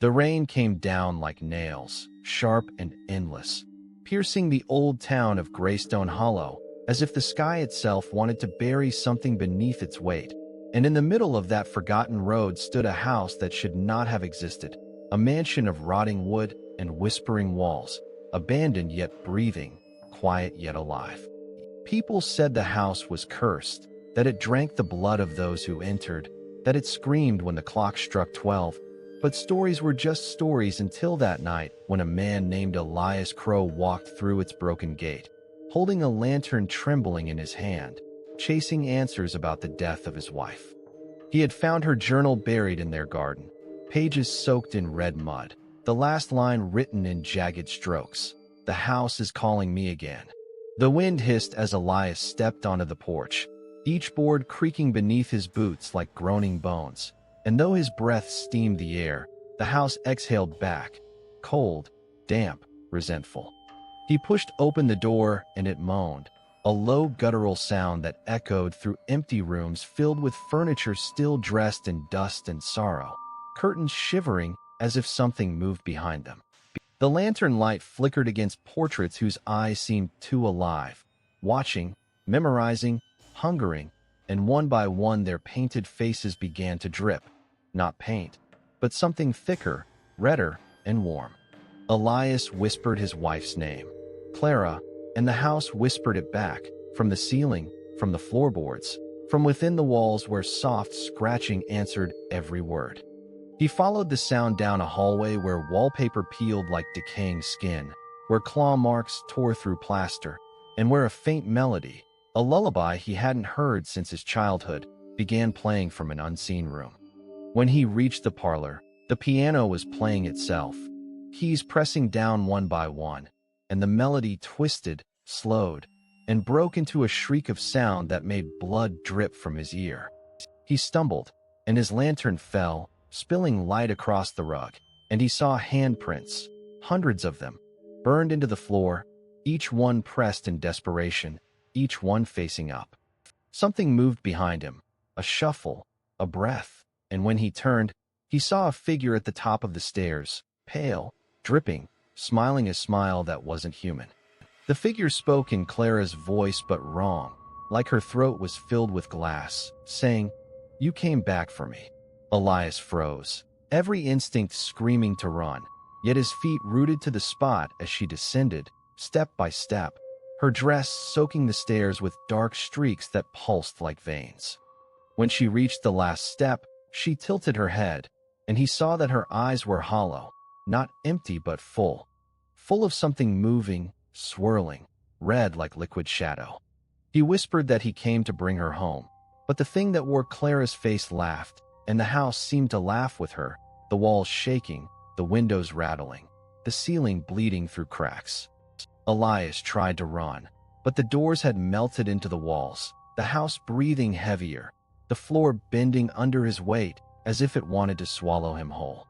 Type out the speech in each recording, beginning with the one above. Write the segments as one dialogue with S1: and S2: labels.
S1: The rain came down like nails, sharp and endless, piercing the old town of Greystone Hollow, as if the sky itself wanted to bury something beneath its weight. And in the middle of that forgotten road stood a house that should not have existed, a mansion of rotting wood and whispering walls, abandoned yet breathing, quiet yet alive. People said the house was cursed, that it drank the blood of those who entered, that it screamed when the clock struck 12. But stories were just stories until that night when a man named Elias Crowe walked through its broken gate, holding a lantern trembling in his hand, chasing answers about the death of his wife. He had found her journal buried in their garden, pages soaked in red mud, the last line written in jagged strokes. "The house is calling me again." The wind hissed as Elias stepped onto the porch, each board creaking beneath his boots like groaning bones. And though his breath steamed the air, the house exhaled back, cold, damp, resentful. He pushed open the door and it moaned, a low guttural sound that echoed through empty rooms filled with furniture still dressed in dust and sorrow, curtains shivering as if something moved behind them. The lantern light flickered against portraits whose eyes seemed too alive, watching, memorizing, hungering, and one by one their painted faces began to drip. Not paint, but something thicker, redder, and warm. Elias whispered his wife's name, Clara, and the house whispered it back, from the ceiling, from the floorboards, from within the walls where soft scratching answered every word. He followed the sound down a hallway where wallpaper peeled like decaying skin, where claw marks tore through plaster, and where a faint melody, a lullaby he hadn't heard since his childhood, began playing from an unseen room. When he reached the parlor, the piano was playing itself, keys pressing down one by one, and the melody twisted, slowed, and broke into a shriek of sound that made blood drip from his ear. He stumbled, and his lantern fell, spilling light across the rug, and he saw handprints, hundreds of them, burned into the floor, each one pressed in desperation, each one facing up. Something moved behind him, a shuffle, a breath, and when he turned, he saw a figure at the top of the stairs, pale, dripping, smiling a smile that wasn't human. The figure spoke in Clara's voice but wrong, like her throat was filled with glass, saying, "You came back for me." Elias froze, every instinct screaming to run, yet his feet rooted to the spot as she descended, step by step, her dress soaking the stairs with dark streaks that pulsed like veins. When she reached the last step, she tilted her head, and he saw that her eyes were hollow, not empty but full of something moving, swirling, red like liquid shadow. He whispered that he came to bring her home, but the thing that wore Clara's face laughed, and the house seemed to laugh with her, the walls shaking, the windows rattling, the ceiling bleeding through cracks. Elias tried to run, but the doors had melted into the walls, the house breathing heavier, the floor bending under his weight as if it wanted to swallow him whole.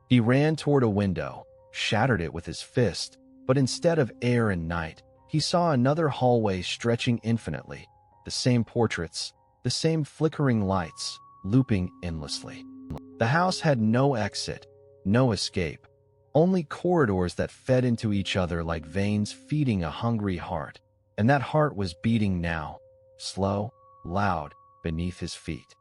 S1: He ran toward a window, shattered it with his fist, but instead of air and night, he saw another hallway stretching infinitely, the same portraits, the same flickering lights, looping endlessly. The house had no exit, no escape, only corridors that fed into each other like veins feeding a hungry heart, and that heart was beating now, slow, loud, beneath his feet.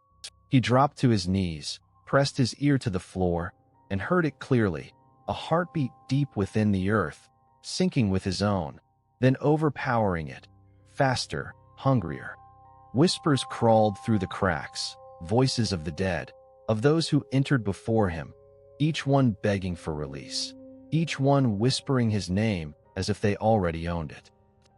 S1: He dropped to his knees, pressed his ear to the floor, and heard it clearly, a heartbeat deep within the earth, sinking with his own, then overpowering it, faster, hungrier. Whispers crawled through the cracks, voices of the dead, of those who entered before him, each one begging for release, each one whispering his name as if they already owned it.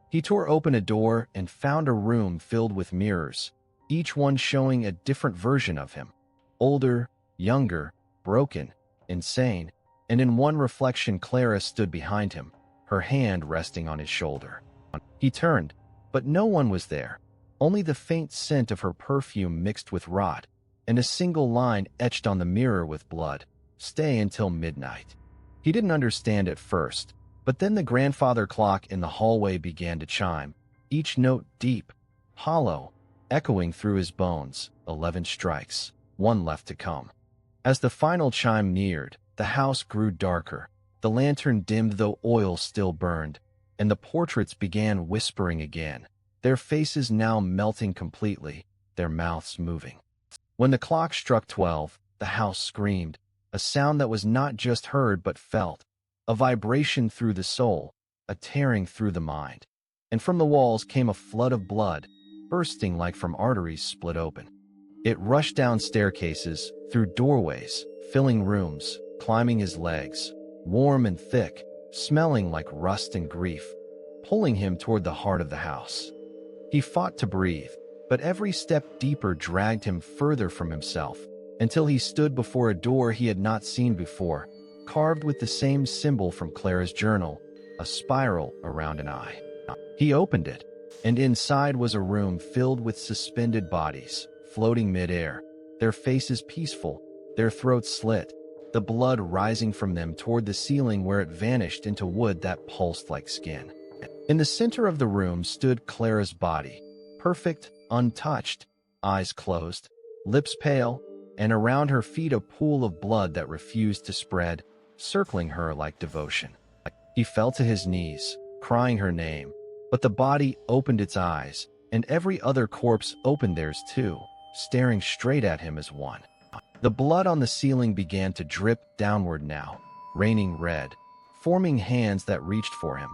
S1: He tore open a door and found a room filled with mirrors, each one showing a different version of him, older, younger, broken, insane, and in one reflection Clara stood behind him, her hand resting on his shoulder. He turned, but no one was there, only the faint scent of her perfume mixed with rot, and a single line etched on the mirror with blood, "Stay until midnight." He didn't understand at first, but then the grandfather clock in the hallway began to chime, each note deep, hollow, echoing through his bones. 11 strikes, one left to come. As the final chime neared, The house grew darker. The lantern dimmed though oil still burned, and the portraits began whispering again, their faces now melting completely, their mouths moving. When the clock struck 12, the house screamed, a sound that was not just heard but felt, a vibration through the soul, a tearing through the mind. And from the walls came a flood of blood, bursting like from arteries split open. It rushed down staircases, through doorways, filling rooms, climbing his legs, warm and thick, smelling like rust and grief, pulling him toward the heart of the house. He fought to breathe, but every step deeper dragged him further from himself, until he stood before a door he had not seen before, carved with the same symbol from Clara's journal, a spiral around an eye. He opened it, and inside was a room filled with suspended bodies, floating mid-air, their faces peaceful, their throats slit, the blood rising from them toward the ceiling where it vanished into wood that pulsed like skin. In the center of the room stood Clara's body, perfect, untouched, eyes closed, lips pale, and around her feet a pool of blood that refused to spread, circling her like devotion. He fell to his knees, crying her name, but the body opened its eyes, and every other corpse opened theirs too, staring straight at him as one. The blood on the ceiling began to drip downward now, raining red, forming hands that reached for him,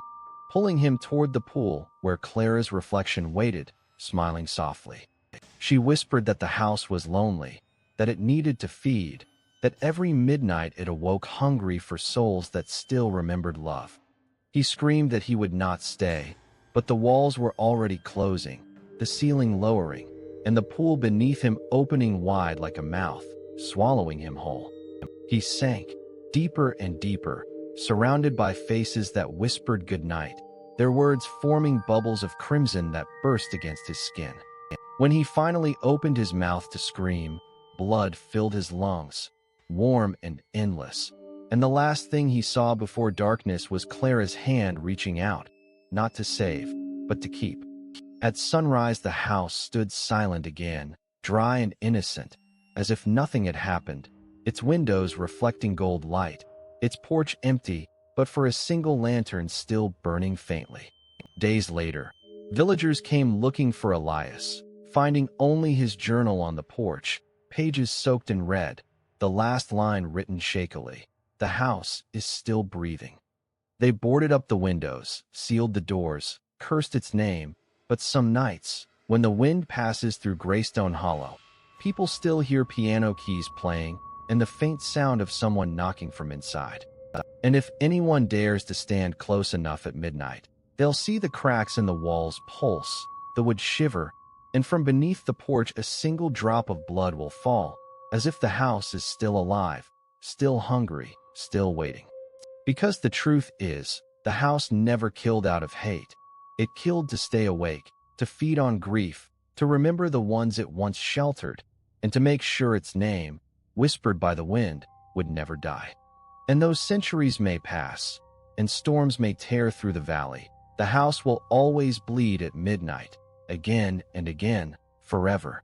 S1: pulling him toward the pool where Clara's reflection waited, smiling softly. She whispered that the house was lonely, that it needed to feed, that every midnight it awoke hungry for souls that still remembered love. He screamed that he would not stay, but the walls were already closing, the ceiling lowering, and the pool beneath him opening wide like a mouth, swallowing him whole. He sank, deeper and deeper, surrounded by faces that whispered goodnight, their words forming bubbles of crimson that burst against his skin. When he finally opened his mouth to scream, blood filled his lungs, warm and endless, and the last thing he saw before darkness was Clara's hand reaching out, not to save, but to keep. At sunrise the house stood silent again, dry and innocent, as if nothing had happened, its windows reflecting gold light, its porch empty, but for a single lantern still burning faintly. Days later, villagers came looking for Elias, finding only his journal on the porch, pages soaked in red, the last line written shakily, "The house is still breathing." They boarded up the windows, sealed the doors, cursed its name, but some nights, when the wind passes through Greystone Hollow, people still hear piano keys playing and the faint sound of someone knocking from inside. And if anyone dares to stand close enough at midnight, they'll see the cracks in the walls pulse, the wood shiver, and from beneath the porch a single drop of blood will fall, as if the house is still alive, still hungry, still waiting. Because the truth is, the house never killed out of hate. It killed to stay awake, to feed on grief, to remember the ones it once sheltered, and to make sure its name, whispered by the wind, would never die. And though centuries may pass, and storms may tear through the valley, the house will always bleed at midnight, again and again, forever.